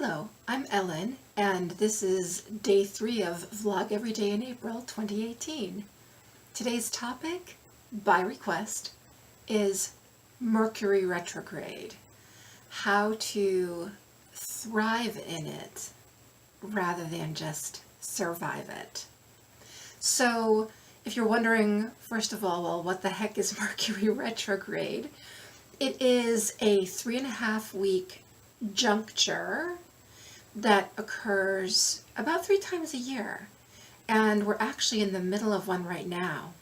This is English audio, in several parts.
Hello, I'm Ellen, and this is day 3 of Vlog Every Day in April 2018. Today's topic, by request, is Mercury Retrograde. How to thrive in it rather than just survive it. So, if you're wondering, first of all, well, what the heck is Mercury Retrograde? It is a 3.5-week juncture that occurs about 3 times a year, and we're actually in the middle of one right now.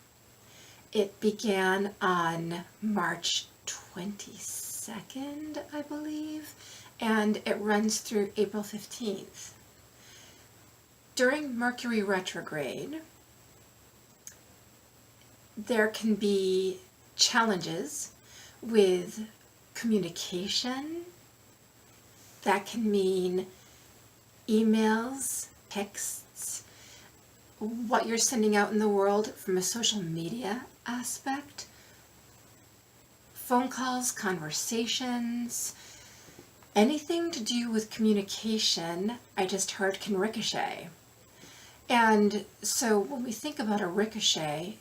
It began on March 22nd, I believe, and it runs through April 15th. During Mercury retrograde, there can be challenges with communication. That can mean emails, texts, what you're sending out in the world from a social media aspect, phone calls, conversations, anything to do with communication, I just heard can ricochet. And so when we think about a ricochet,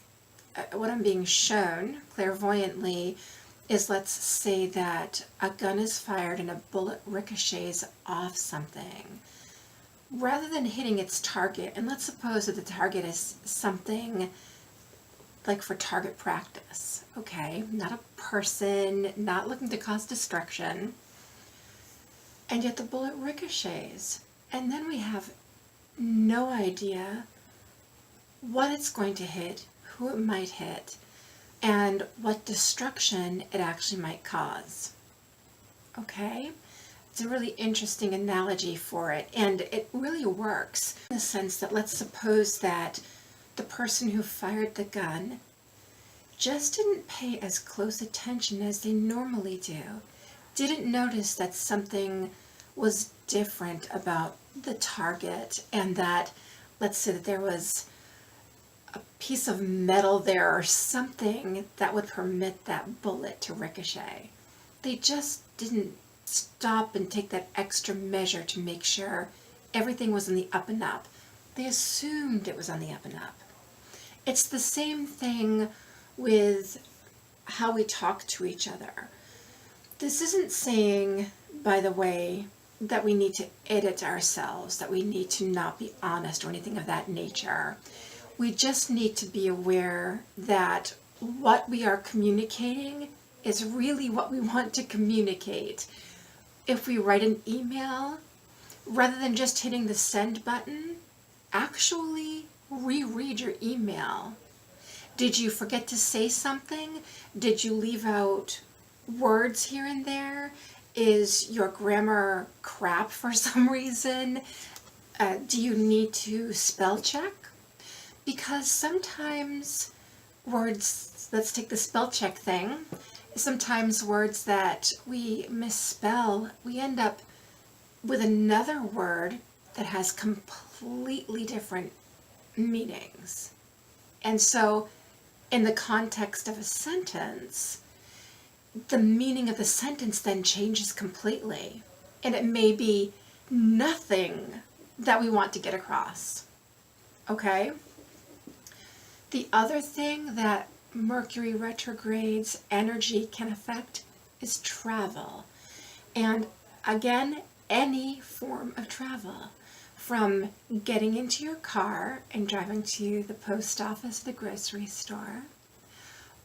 what I'm being shown clairvoyantly is, let's say that a gun is fired and a bullet ricochets off something. Rather than hitting its target, and let's suppose that the target is something like for target practice, okay? Not a person, not looking to cause destruction, and yet the bullet ricochets. And then we have no idea what it's going to hit, who it might hit, and what destruction it actually might cause. Okay? It's a really interesting analogy for it, and it really works in the sense that, let's suppose that the person who fired the gun just didn't pay as close attention as they normally do, didn't notice that something was different about the target, and that, let's say that there was a piece of metal there or something that would permit that bullet to ricochet. They just didn't stop and take that extra measure to make sure everything was on the up and up. They assumed it was on the up and up. It's the same thing with how we talk to each other. This isn't saying, by the way, that we need to edit ourselves, that we need to not be honest or anything of that nature. We just need to be aware that what we are communicating is really what we want to communicate. If we write an email, rather than just hitting the send button, actually reread your email. Did you forget to say something? Did you leave out words here and there? Is your grammar crap for some reason? Do you need to spell check? Because sometimes words, let's take the spell check thing, sometimes words that we misspell, we end up with another word that has completely different meanings. And so in the context of a sentence, the meaning of the sentence then changes completely. And it may be nothing that we want to get across. Okay? The other thing that Mercury retrograde's energy can affect is travel. And again, any form of travel. From getting into your car and driving to the post office, the grocery store,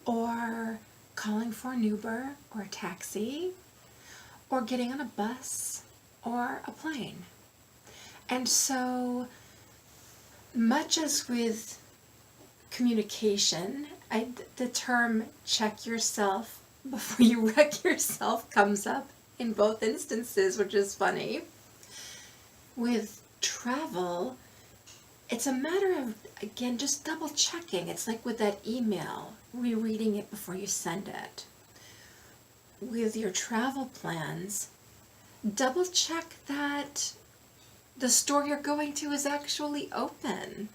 or calling for an Uber or a taxi, or getting on a bus or a plane. And so, much as with communication, the term check yourself before you wreck yourself comes up in both instances, which is funny. With travel, it's a matter of, again, just double checking. It's like with that email, rereading it before you send it. With your travel plans, double check that the store you're going to is actually open.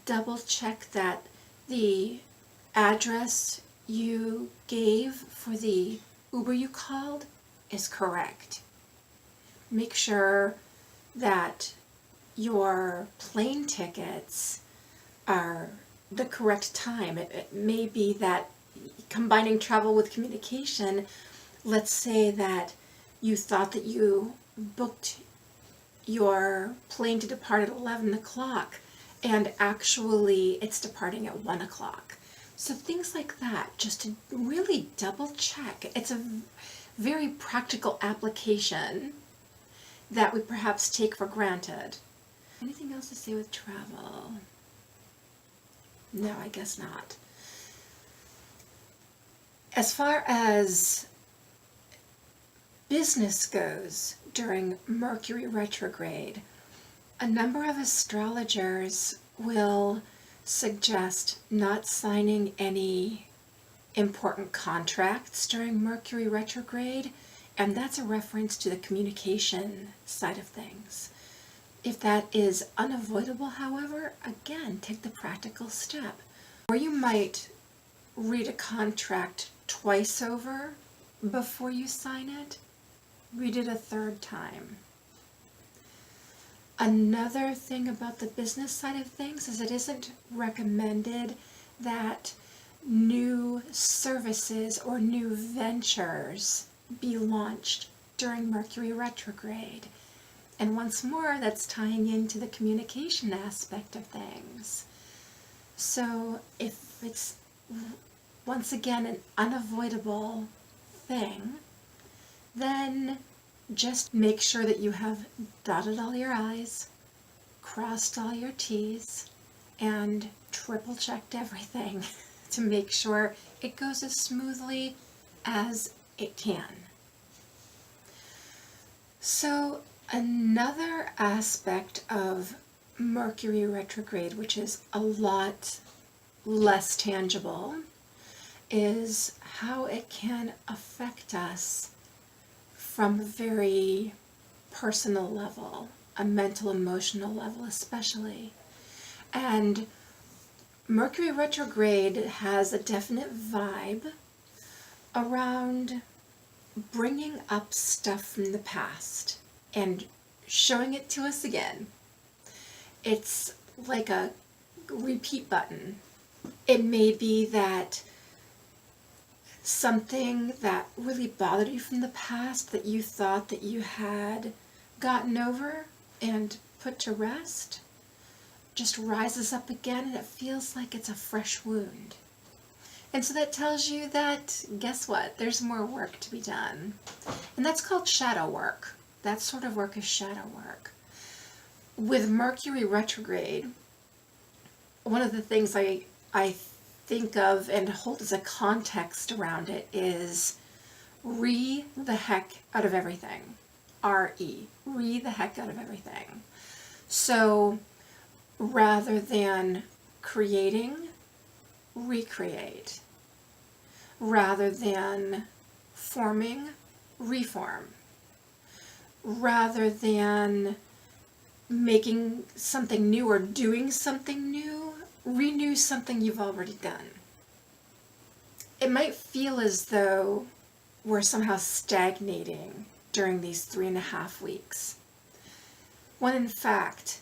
Double check that the address you gave for the Uber you called is correct. make sure that your plane tickets are the correct time. It may be that combining travel with communication, let's say that you thought that you booked your plane to depart at 11 o'clock and actually it's departing at 1 o'clock. So things like that, just to really double check. It's a very practical application that we perhaps take for granted. Anything else to say with travel? No, I guess not. As far as business goes during Mercury retrograde, a number of astrologers will suggest not signing any important contracts during Mercury retrograde, and that's a reference to the communication side of things. If that is unavoidable, however, again, take the practical step. Or you might read a contract twice over before you sign it. Read it a third time. Another thing about the business side of things is it isn't recommended that new services or new ventures be launched during Mercury retrograde. And once more, that's tying into the communication aspect of things. So if it's, once again, an unavoidable thing, then just make sure that you have dotted all your I's, crossed all your T's, and triple checked everything to make sure it goes as smoothly as it can. So another aspect of Mercury retrograde, which is a lot less tangible, is how it can affect us from a very personal level, a mental, emotional level especially. And Mercury retrograde has a definite vibe around bringing up stuff from the past and showing it to us again. It's like a repeat button. It may be that something that really bothered you from the past that you thought that you had gotten over and put to rest just rises up again, and it feels like it's a fresh wound. And so that tells you that, guess what? There's more work to be done. And that's called shadow work. That sort of work is shadow work. With Mercury retrograde, one of the things I think of and hold as a context around it is re the heck out of everything. R-E. Re the heck out of everything. So rather than creating, recreate. Rather than forming, reform. Rather than making something new or doing something new, renew something you've already done. It might feel as though we're somehow stagnating during these 3.5 weeks, when in fact,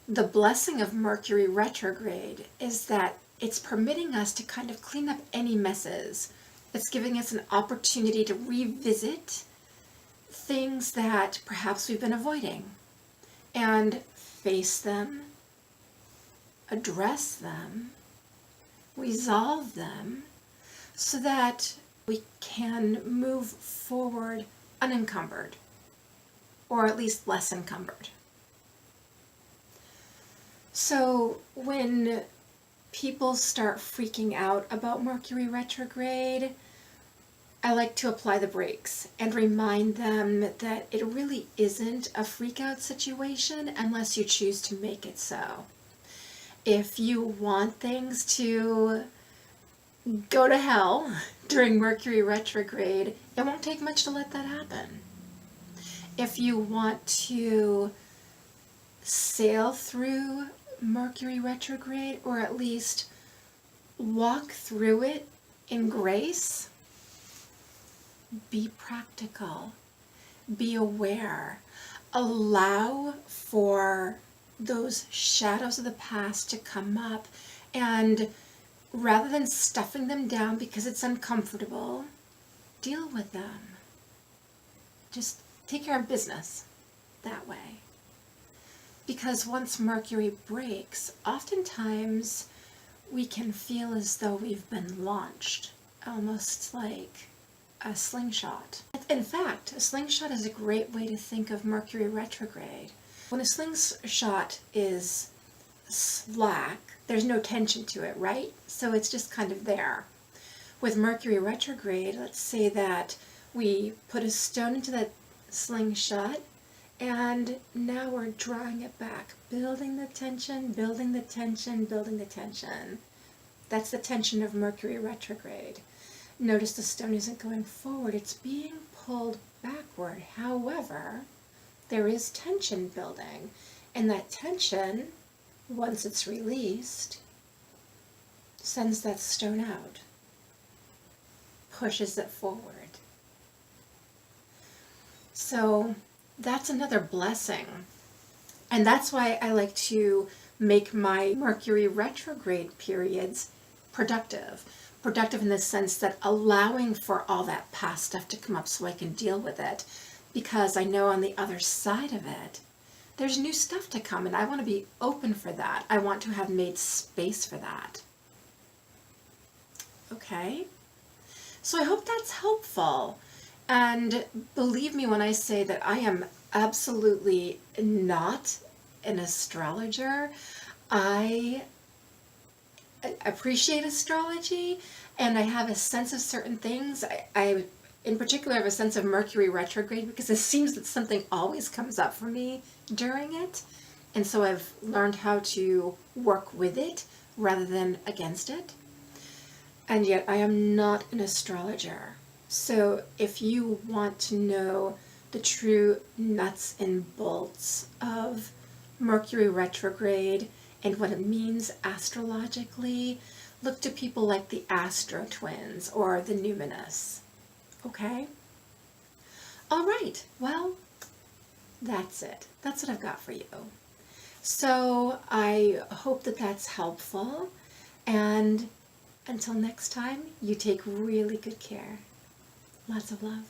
the blessing of Mercury retrograde is that it's permitting us to kind of clean up any messes. It's giving us an opportunity to revisit things that perhaps we've been avoiding and face them, address them, resolve them, so that we can move forward unencumbered, or at least less encumbered. So when people start freaking out about Mercury retrograde, I like to apply the brakes and remind them that it really isn't a freak out situation unless you choose to make it so. If you want things to go to hell during Mercury retrograde, it won't take much to let that happen. If you want to sail through Mercury retrograde, or at least walk through it in grace, be practical. be aware, allow for those shadows of the past to come up, and rather than stuffing them down because it's uncomfortable, deal with them. Just take care of business that way. Because once Mercury breaks, oftentimes we can feel as though we've been launched, almost like a slingshot. In fact, a slingshot is a great way to think of Mercury retrograde. When a slingshot is slack, there's no tension to it, right? So it's just kind of there. With Mercury retrograde, let's say that we put a stone into that slingshot, and now we're drawing it back, building the tension, building the tension, building the tension. That's the tension of Mercury retrograde. Notice the stone isn't going forward, it's being pulled backward. However, there is tension building, and that tension, once it's released, sends that stone out, pushes it forward. So that's another blessing. And that's why I like to make my Mercury retrograde periods productive. Productive in the sense that allowing for all that past stuff to come up so I can deal with it. Because I know on the other side of it, there's new stuff to come, and I want to be open for that. I want to have made space for that. Okay? So I hope that's helpful. And believe me when I say that I am absolutely not an astrologer. I appreciate astrology, and I have a sense of certain things. I in particular have a sense of Mercury retrograde because it seems that something always comes up for me during it. And so I've learned how to work with it rather than against it. And yet I am not an astrologer. So if you want to know the true nuts and bolts of Mercury retrograde and what it means astrologically, look to people like the Astro Twins or the Numinous. Okay? All right. Well, that's it. That's what I've got for you. So I hope that that's helpful. And until next time, you take really good care. Lots of love.